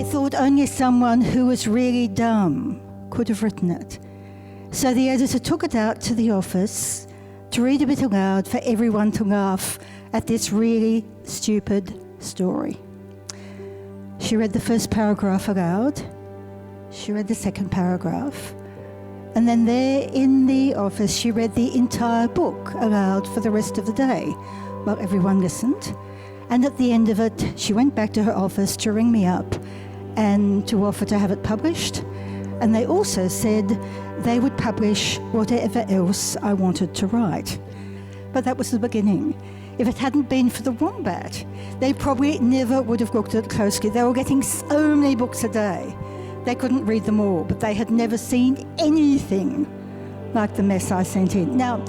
They thought only someone who was really dumb could have written it. So the editor took it out to the office to read a bit aloud for everyone to laugh at this really stupid story. She read the first paragraph aloud. She read the second paragraph. And then there in the office, she read the entire book aloud for the rest of the day while everyone listened. And at the end of it, she went back to her office to ring me up and to offer to have it published. And they also said they would publish whatever else I wanted to write. But that was the beginning. If it hadn't been for the Wombat, they probably never would have looked at it closely. They were getting so many books a day. They couldn't read them all, but they had never seen anything like the mess I sent in. Now,